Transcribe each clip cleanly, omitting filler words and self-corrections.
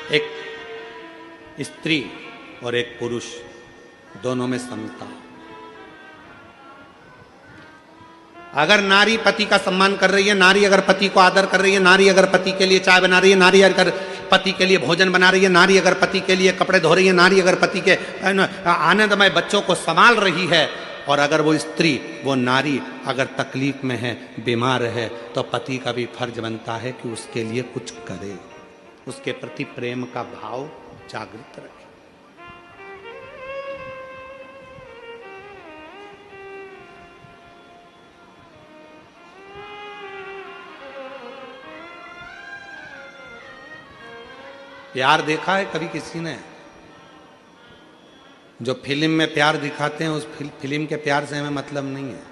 एक स्त्री और एक पुरुष दोनों में समता। अगर नारी पति का सम्मान कर रही है, नारी अगर पति को आदर कर रही है, नारी अगर पति के लिए चाय बना रही है, नारी अगर पति के लिए भोजन बना रही है, नारी अगर पति के लिए कपड़े धो रही है, नारी अगर पति के आनंदमय बच्चों को संभाल रही है, और अगर वो स्त्री, वो नारी अगर तकलीफ में है, बीमार है, तो पति का भी फर्ज बनता है कि उसके लिए कुछ करे, उसके प्रति प्रेम का भाव जागृत रखे। प्यार देखा है कभी किसी ने? जो फिल्म में प्यार दिखाते हैं उस फिल्म के प्यार से हमें मतलब नहीं है।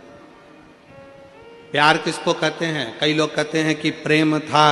प्यार किसको कहते हैं? कई लोग कहते हैं कि प्रेम था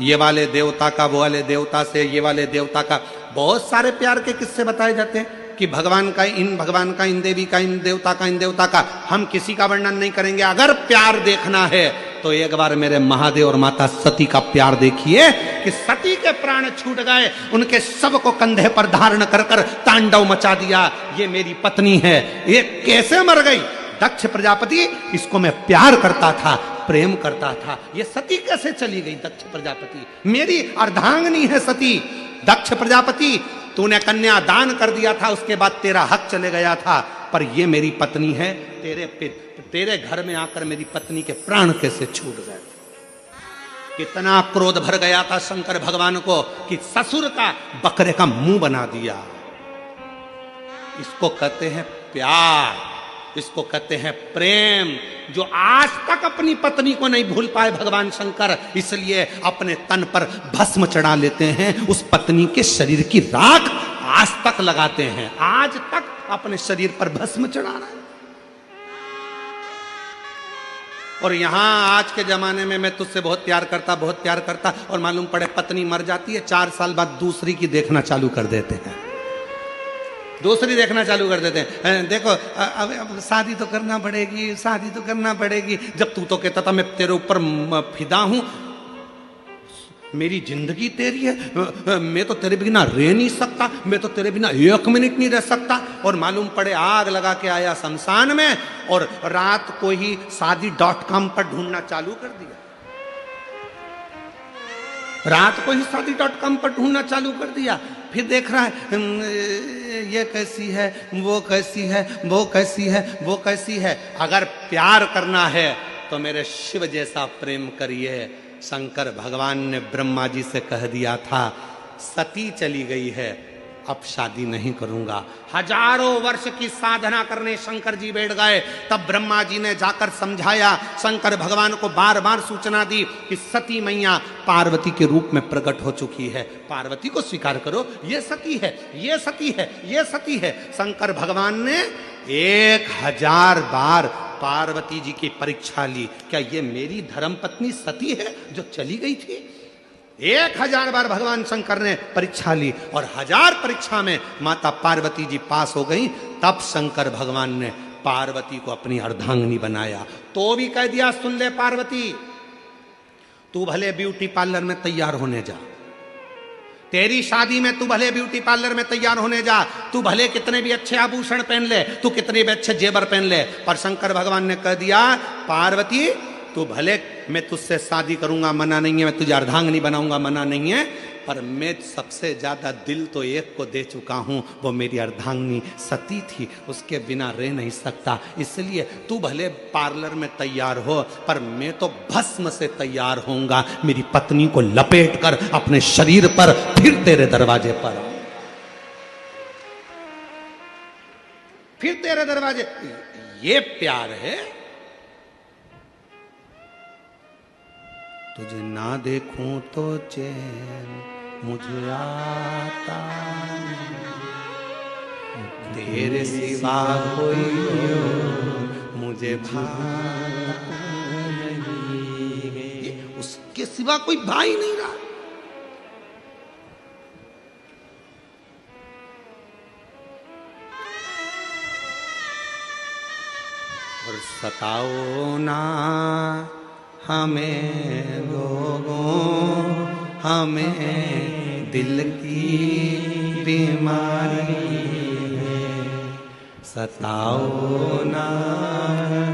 ये वाले देवता का वो वाले देवता से, ये वाले देवता का। बहुत सारे प्यार के किस्से बताए जाते हैं कि भगवान का इन भगवान का, इन देवी का, इन देवता का, इन देवता का। हम किसी का वर्णन नहीं करेंगे। अगर प्यार देखना है तो एक बार मेरे महादेव और माता सती का प्यार देखिए कि सती के प्राण छूट गए, उनके शव को कंधे पर धारण कर कर तांडव मचा दिया। ये मेरी पत्नी है, ये कैसे मर गई? दक्ष प्रजापति, इसको मैं प्यार करता था, प्रेम करता था, ये सती कैसे चली गई? दक्ष प्रजापति, मेरी अर्धांगिनी है सती। दक्ष प्रजापति, तूने कन्या दान कर दिया था, उसके बाद तेरा हक चले गया था, पर ये मेरी पत्नी है। तेरे घर में आकर मेरी पत्नी के प्राण कैसे छूट गए? कितना क्रोध भर गया था शंकर भगवान को कि ससुर का बकरे का मुंह बना दिया। इसको कहते हैं प्यार, इसको कहते हैं प्रेम। जो आज तक अपनी पत्नी को नहीं भूल पाए भगवान शंकर, इसलिए अपने तन पर भस्म चढ़ा लेते हैं, उस पत्नी के शरीर की राख आज तक लगाते हैं। आज तक अपने शरीर पर भस्म चढ़ा रहा है। और यहां आज के जमाने में मैं तुझसे बहुत प्यार करता, बहुत प्यार करता, और मालूम पड़े पत्नी मर जाती है, 4 साल बाद दूसरी की देखना चालू कर देते हैं, दूसरी देखना चालू कर देते हैं। देखो अब शादी तो करना पड़ेगी, शादी तो करना पड़ेगी। जब तू तो कहता था मैं तेरे ऊपर फिदा हूं, मेरी जिंदगी तेरी है, मैं तो तेरे बिना रह नहीं सकता, मैं तो तेरे बिना 1 मिनट नहीं रह सकता। और मालूम पड़े आग लगा के आया शमशान में, और रात को ही शादी.com पर ढूंढना चालू कर दिया। रात को ही शादी.com पर ढूंढना चालू कर दिया। फिर देख रहा है ये कैसी है, वो कैसी है, वो कैसी है, वो कैसी है। अगर प्यार करना है तो मेरे शिव जैसा प्रेम करिए। शंकर भगवान ने ब्रह्मा जी से कह दिया था, सती चली गई है, अब शादी नहीं करूंगा। हजारों वर्ष की साधना करने शंकर जी बैठ गए। तब ब्रह्मा जी ने जाकर समझाया, शंकर भगवान को बार बार सूचना दी कि सती मैया पार्वती के रूप में प्रकट हो चुकी है, पार्वती को स्वीकार करो, ये सती है, ये सती है, ये सती है। शंकर भगवान ने 1000 बार पार्वती जी की परीक्षा ली, क्या ये मेरी धर्मपत्नी सती है जो चली गई थी? 1000 बार भगवान शंकर ने परीक्षा ली, और 1000 परीक्षा में माता पार्वती जी पास हो गई। तब शंकर भगवान ने पार्वती को अपनी अर्धांगिनी बनाया। तो भी कह दिया, सुन ले पार्वती, तू भले ब्यूटी पार्लर में तैयार होने जा, तेरी शादी में तू भले ब्यूटी पार्लर में तैयार होने जा, तू भले कितने भी अच्छे आभूषण पहन ले, तू कितने भी अच्छे जेवर पहन ले, पर शंकर भगवान ने कह दिया, पार्वती तू भले मैं तुझसे शादी करूंगा, मना नहीं है, मैं तुझे अर्धांगिनी बनाऊंगा, मना नहीं है, पर मैं सबसे ज्यादा दिल तो एक को दे चुका हूं, वो मेरी अर्धांगिनी सती थी, उसके बिना रह नहीं सकता। इसलिए तू भले पार्लर में तैयार हो, पर मैं तो भस्म से तैयार होऊंगा, मेरी पत्नी को लपेट कर अपने शरीर पर फिर तेरे दरवाजे पर आऊं, फिर तेरे दरवाजे। ये प्यार है। तुझे ना देखूं तो चैन मुझे आता नहीं, तेरे सिवा कोई और मुझे भाता नहीं, उसके सिवा कोई भाई नहीं रहा। और सताओ ना हमें लोगों, हमें दिल की बीमारी है, सताओ ना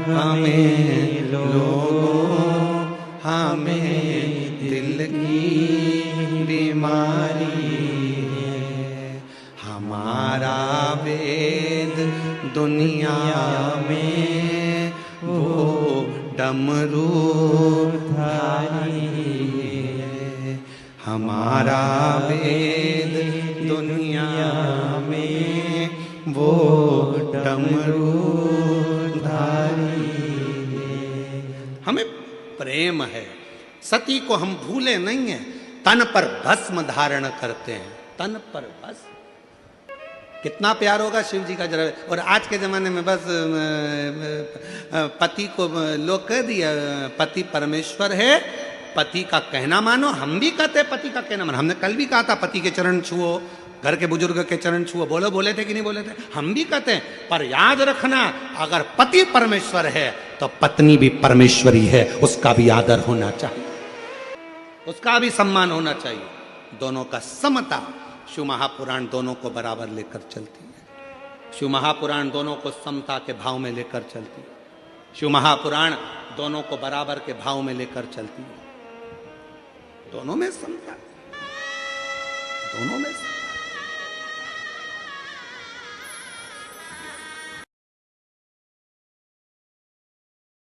हमें लोगों, हमें दिल की बीमारी है। हमारा वेद दुनिया में वो डमरू धारी है, हमारा वेद दुनिया में वो डमरू धारी है। हमें प्रेम है, सती को हम भूले नहीं हैं, तन पर भस्म धारण करते हैं, तन पर भस्म। कितना प्यार होगा शिव जी का जरा। और आज के जमाने में बस पति को लोग कह दिया पति परमेश्वर है, पति का कहना मानो। हम भी कहते हैं पति का कहना मानो, हमने कल भी कहा था पति के चरण छुओ, घर के बुजुर्ग के चरण छुओ, बोले थे कि नहीं बोले थे, हम भी कहते हैं। पर याद रखना, अगर पति परमेश्वर है तो पत्नी भी परमेश्वरी है, उसका भी आदर होना चाहिए, उसका भी सम्मान होना चाहिए। दोनों का समता, शिव महापुराण दोनों को बराबर लेकर चलती है। शिव महापुराण दोनों को समता के भाव में लेकर चलती है। शिव महापुराण दोनों को बराबर के भाव में लेकर चलती है। दोनों में समता, दोनों में समता।